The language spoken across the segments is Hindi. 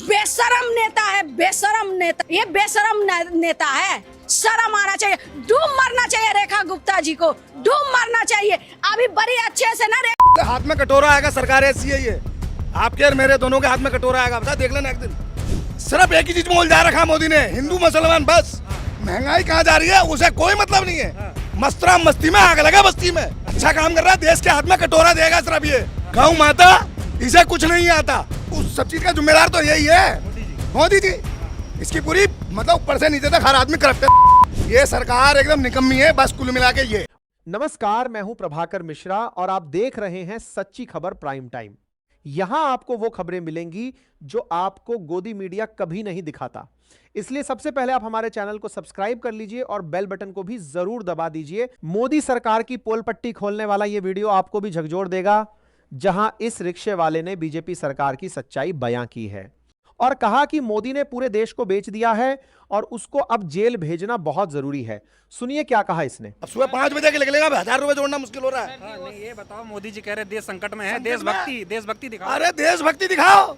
बेशरम नेता है, बेशरम नेता, ये बेशरम नेता है। शर्म आना चाहिए, डूब मरना चाहिए रेखा गुप्ता जी को, डूब मरना चाहिए। अभी बड़ी अच्छे से ना हाथ में कटोरा आएगा, सरकार ऐसी है ये। आपके और मेरे दोनों के हाथ में कटोरा आएगा, बता देख लेना एक दिन। सिर्फ एक ही चीज में उलझा रखा मोदी ने, हिंदू मुसलमान बस। महंगाई कहाँ जा रही है उसे कोई मतलब नहीं है। मस्तरा मस्ती में आग लगा बस्ती में। अच्छा काम कर रहा है, देश के हाथ में कटोरा देगा सिर्फ ये। गौ माता इसे कुछ नहीं आता, उस सब चीज का जिम्मेदार तो यही है मोदी जी। इसकी पूरी मतलब ऊपर से नीचे तक हर आदमी करप्ट है। ये सरकार एकदम निकम्मी है बस, कुल मिला के ये। नमस्कार, मैं हूं प्रभाकर मिश्रा और आप देख रहे हैं सच्ची खबर प्राइम टाइम। यहां आपको वो खबरें मिलेंगी जो आपको गोदी मीडिया कभी नहीं दिखाता। इसलिए सबसे पहले आप हमारे चैनल को सब्सक्राइब कर लीजिए और बेल बटन को भी जरूर दबा दीजिए। मोदी सरकार की पोल पट्टी खोलने वाला ये वीडियो आपको भी झकझोर देगा, जहां इस रिक्शे वाले ने बीजेपी सरकार की सच्चाई बयां की है और कहा कि मोदी ने पूरे देश को बेच दिया है और उसको अब जेल भेजना बहुत जरूरी है। सुनिए क्या कहा इसने। अब सुबह 5 बजे के निकलेगा, 1000 रुपए जोड़ना मुश्किल हो रहा है। नहीं, ये बताओ, मोदी जी कह रहे देश संकट में है, देशभक्ति दिखाओ। अरे देशभक्ति दिखाओ।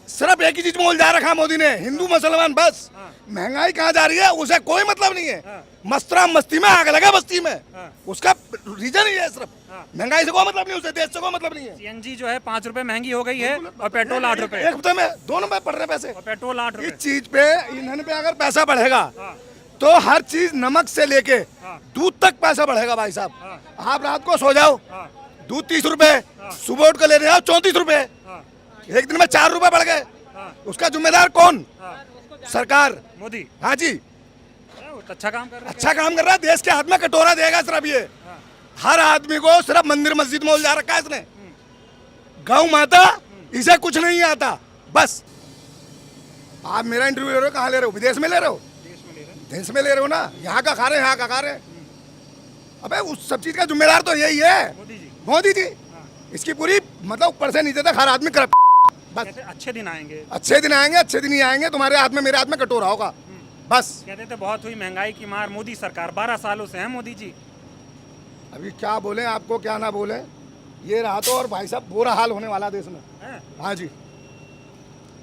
सिर्फ एक ही चीज में उलझा रखा मोदी ने, हिंदू मुसलमान बस। महंगाई कहाँ जा रही है उसे कोई मतलब नहीं है। मस्तरा मस्ती में आग लगा बस्ती में, उसका रीजन ही है सिर्फ। महंगाई से कोई मतलब नहीं, उसे देश से कोई मतलब नहीं है। सीएनजी जो है 5 रुपए महंगी हो गई है और पेट्रोल 8 रुपए। एक हफ्ते में 2 नंबर पड़ रहे पैसे, और पेट्रोल 8 रुपए। इस चीज पे, ईंधन पे अगर पैसा बढ़ेगा तो हर चीज, नमक से लेके दूध तक पैसा बढ़ेगा भाई साहब। आप रात को सो जाओ, दूध 30 रुपए, सुबह उठ कर ले जाओ 34 रुपए। एक दिन में 4 रुपए बढ़ गए, उसका जिम्मेदार कौन? सरकार, मोदी। हाँ जी, अच्छा काम कर रहा है। अच्छा काम कर रहा है। देश के हाथ में कटोरा देगा सिर्फ ये। हर आदमी को सिर्फ मंदिर मस्जिद में उलझा रखा है इसने। गौ माता इसे कुछ नहीं आता बस। आप मेरा इंटरव्यू ले रहे हो, कहाँ ले रहे हो? विदेश में ले रहे हो? देश में ले रहे हो ना। यहाँ का खा रहे हैं, यहाँ का खा रहे हैं। अबे उस सब चीज का जिम्मेदार तो यही है मोदी जी। इसकी पूरी मतलब ऊपर से नीचे तक हर आदमी करप्ट बस। अच्छे दिन आएंगे, अच्छे दिन आएंगे, अच्छे दिन ही आएंगे। तुम्हारे हाथ में, मेरे हाथ में कटोरा होगा बस। कहते थे बहुत हुई महंगाई की मार, मोदी सरकार 12 सालों से है मोदी जी। अभी क्या बोले आपको, क्या ना बोले, ये रहा तो। और भाई साहब बुरा हाल होने वाला देश में। हाँ जी,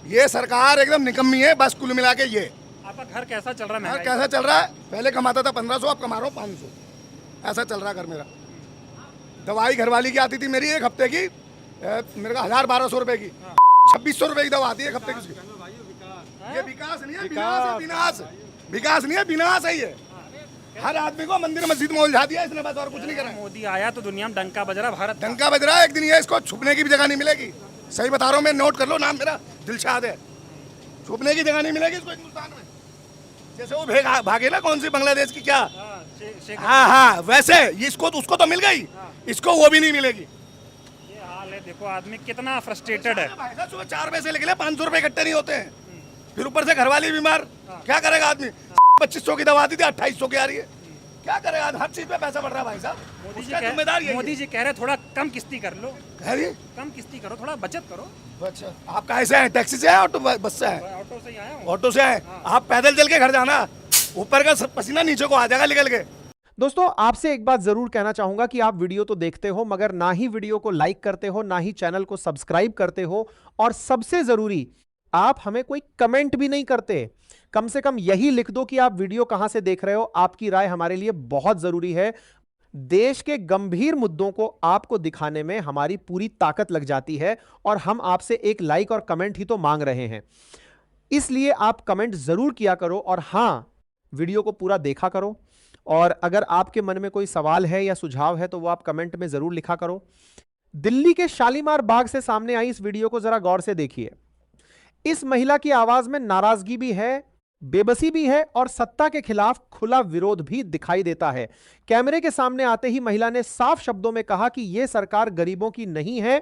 ये सरकार एकदम निकम्मी है बस, कुल मिला के ये। आपका घर कैसा चल रहा है? घर कैसा चल रहा है? पहले कमाता था 1500, अब कमा रहा हूँ 500। ऐसा चल रहा घर मेरा। दवाई घरवाली की आती थी मेरी एक हफ्ते की, मेरे का 1000-1200 रुपए की। 2600 रुपए की दवा आती है एक हफ्ते की। ये विकास नहीं है, विनाश। विकास नहीं है, विनाश है ये। हर आदमी को मंदिर मस्जिद में उलझा दिया इसने बस, और कुछ नहीं करा। मोदी आया तो दुनिया में डंका बज रहा, भारत डंका बज रहा है। एक दिन ये इसको छुपने की भी जगह नहीं मिलेगी। सही बता रहा हूँ मैं, नोट कर लो, नाम मेरा दिलशाद है। छुपने की जगह नहीं मिलेगी इसको हिंदुस्तान में। जैसे वो भागे ना कौन सी बांग्लादेश की, क्या? हाँ, वैसे इसको उसको तो मिल गई, इसको वो भी नहीं मिलेगी। ये हाल है। देखो आदमी कितना फ्रस्ट्रेटेड है। सुबह 4 बजे से निकले, 500 रुपए इकट्ठे नहीं होते हैं। फिर ऊपर से घरवाली बीमार, क्या करेगा आदमी? 2500 की दवा आती थी, 2800 की आ रही है। क्या करेगा? हर चीज पे पैसा बढ़ रहा है भाई साहब। मोदी जी कह रहे थोड़ा कम किस्ती कर लो। कम किस्ती करो, थोड़ा बचत करो। अच्छा, आप कहाँ से आए? टैक्सी से आए, ऑटो बस से आए? ऑटो से ही आया हूँ। ऑटो से आए? आप पैदल चल के घर जाना, ऊपर का पसीना नीचे को आ जाएगा निकल के। दोस्तों, आपसे एक बात जरूर कहना चाहूंगा कि आप वीडियो तो देखते हो, मगर ना ही वीडियो को लाइक करते हो, ना ही चैनल को सब्सक्राइब करते हो, और सबसे जरूरी, आप हमें कोई कमेंट भी नहीं करते। कम से कम यही लिख दो कि आप वीडियो कहां से देख रहे हो। आपकी राय हमारे लिए बहुत जरूरी है। देश के गंभीर मुद्दों को आपको दिखाने में हमारी पूरी ताकत लग जाती है और हम आपसे एक लाइक और कमेंट ही तो मांग रहे हैं। इसलिए आप कमेंट जरूर किया करो और हां, वीडियो को पूरा देखा करो। और अगर आपके मन में कोई सवाल है या सुझाव है तो वो आप कमेंट में जरूर लिखा करो। दिल्ली के शालीमार बाग से सामने आई इस वीडियो को जरा गौर से देखिए। इस महिला की आवाज में नाराजगी भी है, बेबसी भी है और सत्ता के खिलाफ खुला विरोध भी दिखाई देता है। कैमरे के सामने आते ही महिला ने साफ शब्दों में कहा कि यह सरकार गरीबों की नहीं है,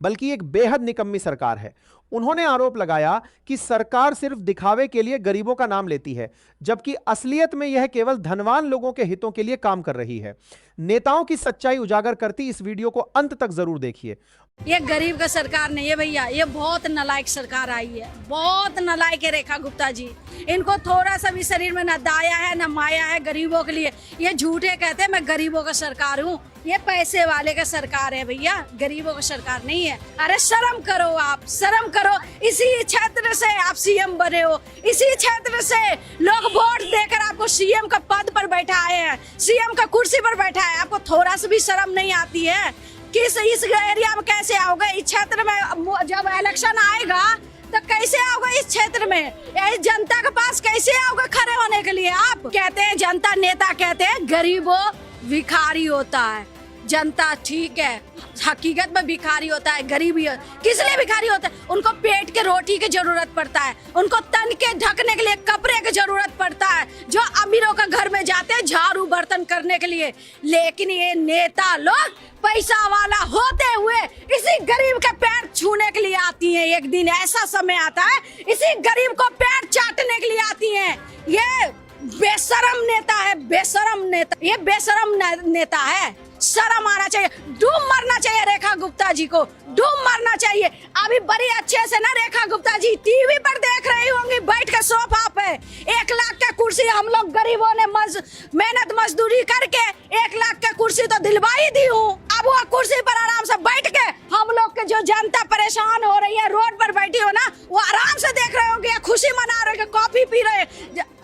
बल्कि एक बेहद निकम्मी सरकार है। उन्होंने आरोप लगाया कि सरकार सिर्फ दिखावे के लिए गरीबों का नाम लेती है, जबकि असलियत में यह केवल धनवान लोगों के हितों के लिए काम कर रही है। नेताओं की सच्चाई उजागर करती इस वीडियो को अंत तक जरूर देखिए। ये गरीब का सरकार नहीं है भैया, ये बहुत नालायक सरकार आई है, बहुत नालायक है रेखा गुप्ता जी। इनको थोड़ा सा भी शरीर में न दाया है न माया है गरीबों के लिए। ये झूठे कहते हैं मैं गरीबों का सरकार हूँ, ये पैसे वाले का सरकार है भैया, गरीबों का सरकार नहीं है। अरे शर्म करो आप, शर्म करो, इसी क्षेत्र से आप सीएम बने हो, इसी क्षेत्र से लोग वोट देकर आपको सीएम का पद पर बैठाए हैं, सीएम का कुर्सी पर बैठा है। आपको थोड़ा सा भी शर्म नहीं आती है? किस इस एरिया में कैसे आओगे? इस क्षेत्र में जब इलेक्शन आएगा तो कैसे आओगे? इस क्षेत्र में जनता के पास कैसे आओगे खड़े होने के लिए? आप कहते हैं जनता, नेता कहते हैं गरीबों भिखारी होता है। जनता ठीक है, हकीकत में भिखारी होता है, गरीबी। किस लिए भिखारी होता है? उनको पेट के रोटी की जरूरत पड़ता है, उनको तन के ढकने के लिए कपड़े की जरूरत पड़ता है, जो अमीरों का घर में जाते हैं झाड़ू बर्तन करने के लिए। लेकिन ये नेता लोग पैसा वाला होते हुए इसी गरीब के पैर छूने के लिए आती हैं। एक दिन ऐसा समय आता है इसी गरीब को पैर चाटने के लिए आती हैं। ये बेशरम नेता है, बेशरम नेता, ये बेशरम नेता है। शर्म आना चाहिए, डूब मरना चाहिए रेखा गुप्ता जी को, डूब मरना चाहिए। अभी बड़ी अच्छे से ना रेखा गुप्ता जी टीवी पर देख रही होंगी बैठ के सोफा पे। 1 लाख का कुर्सी हम लोग गरीबों ने मेहनत मजदूरी करके 1 लाख का कुर्सी तो दिलवाई दी हूँ। अब वो कुर्सी पर आराम से बैठ के हम लोग के जो जनता परेशान हो रही है, रोड पर बैठी हो ना, वो आराम से देख रहे होंगे, खुशी मना रहे, कॉफी पी रहे।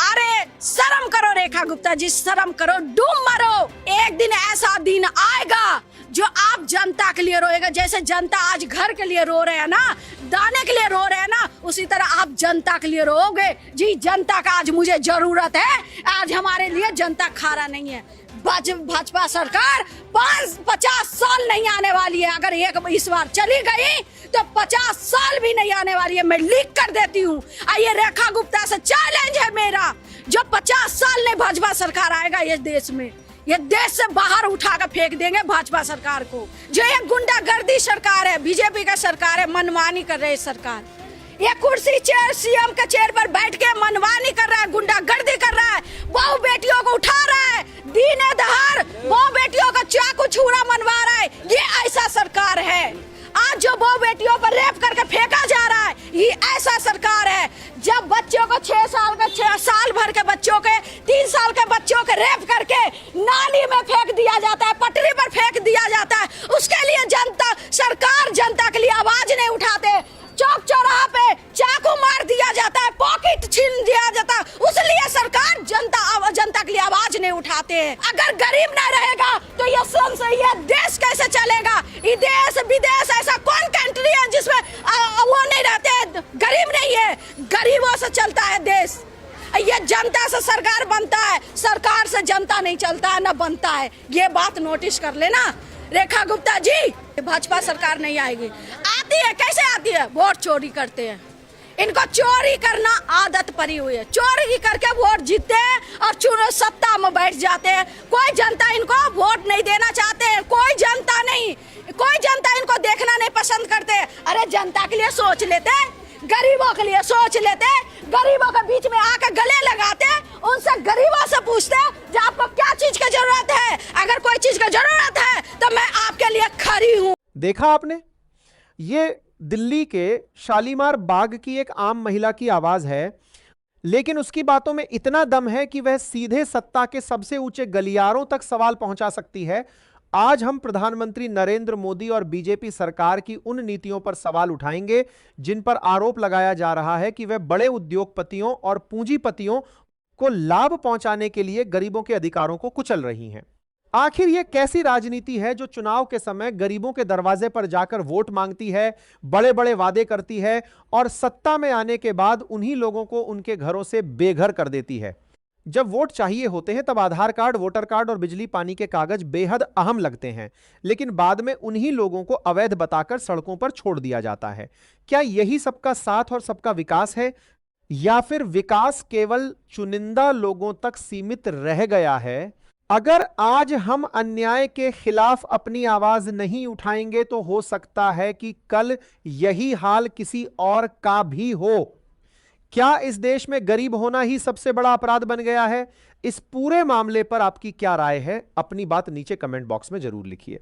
अरे शर्म करो रेखा गुप्ता जी, शर्म करो, डूब मरो। एक दिन ऐसा दिन आएगा जो आप जनता के लिए रोएगा। जैसे जनता आज घर के लिए रो रहे हैं ना, दाने के लिए रो रहे हैं ना, उसी तरह आप जनता के लिए रोओगे। जी जनता का आज मुझे जरूरत है, आज हमारे लिए जनता खारा नहीं है। भाजपा सरकार 50 साल नहीं आने वाली है। अगर एक इस बार चली गई तो 50 साल भी नहीं आने वाली है, मैं लिख कर देती हूँ। ये रेखा गुप्ता से चैलेंज है मेरा, जो 50 साल नहीं भाजपा सरकार आएगा ये देश में, ये देश से बाहर उठा कर फेंक देंगे भाजपा सरकार को। जो ये गुंडागर्दी सरकार है, बीजेपी का सरकार है, मनमानी कर रही है सरकार। ये कुर्सी चेयर सीएम के चेयर पर बैठ के मनमानी कर रहा है, गुंडागर्दी कर रहा है, बहु बेटियों को उठा रहा है, दीने दहाड़ बहु बेटियों का चाकू छुरा मनवा रहा है। ये ऐसा सरकार है। आज जो बहु बेटियों पर रेप करके फेंका जा रहा है, ये ऐसा सरकार है। जब बच्चों को 6 साल भर के बच्चों के 3 साल के बच्चों के रेप करके नाली में फेंक दिया जाता है, पटरी पर फेंक दिया जाता है, उसके लिए जनता सरकार जनता के लिए आवाज नहीं उठाते। चौक चौराहा पे चाकू मार दिया जाता है, पॉकेट छीन दिया जाता है, उसलिए सरकार जनता के लिए आवाज नहीं उठाते हैं। अगर गरीब ना रहेगा तो ये देश कैसे चलेगा? ये देश विदेश ऐसा कौन कंट्री है जिसमें वो नहीं रहते, गरीब नहीं है? गरीबों से चलता है देश। ये जनता से सरकार बनता है, सरकार से जनता नहीं चलता है, ना बनता है। ये बात नोटिस कर लेना रेखा गुप्ता जी। भाजपा सरकार नहीं आएगी। आती है, कैसे आती है? वोट चोरी करते हैं, इनको चोरी करना आदत पड़ी हुई है। चोरी करके वोट जीतते हैं और चुनाव सत्ता में बैठ जाते हैं। कोई जनता इनको वोट नहीं देना चाहते हैं, कोई जनता नहीं, कोई जनता इनको देखना नहीं पसंद करते। अरे जनता के लिए सोच लेते, गरीबों के लिए सोच लेते, गरीबों के बीच में आकर गले लगाते, उनसे गरीबों से पूछते जो आपको क्या चीज की जरूरत है। अगर कोई चीज की जरूरत है तो मैं आपके लिए खड़ी हूँ। देखा आपने, ये दिल्ली के शालीमार बाग की एक आम महिला की आवाज है, लेकिन उसकी बातों में इतना दम है कि वह सीधे सत्ता के सबसे ऊंचे गलियारों तक सवाल पहुंचा सकती है। आज हम प्रधानमंत्री नरेंद्र मोदी और बीजेपी सरकार की उन नीतियों पर सवाल उठाएंगे जिन पर आरोप लगाया जा रहा है कि वे बड़े उद्योगपतियों और पूंजीपतियों को लाभ पहुंचाने के लिए गरीबों के अधिकारों को कुचल रही हैं। आखिर यह कैसी राजनीति है जो चुनाव के समय गरीबों के दरवाजे पर जाकर वोट मांगती है, बड़े बड़े वादे करती है और सत्ता में आने के बाद उन्हीं लोगों को उनके घरों से बेघर कर देती है। जब वोट चाहिए होते हैं तब आधार कार्ड, वोटर कार्ड और बिजली पानी के कागज बेहद अहम लगते हैं, लेकिन बाद में उन्हीं लोगों को अवैध बताकर सड़कों पर छोड़ दिया जाता है। क्या यही सबका साथ और सबका विकास है, या फिर विकास केवल चुनिंदा लोगों तक सीमित रह गया है? अगर आज हम अन्याय के खिलाफ अपनी आवाज नहीं उठाएंगे तो हो सकता है कि कल यही हाल किसी और का भी हो। क्या इस देश में गरीब होना ही सबसे बड़ा अपराध बन गया है? इस पूरे मामले पर आपकी क्या राय है? अपनी बात नीचे कमेंट बॉक्स में जरूर लिखिए।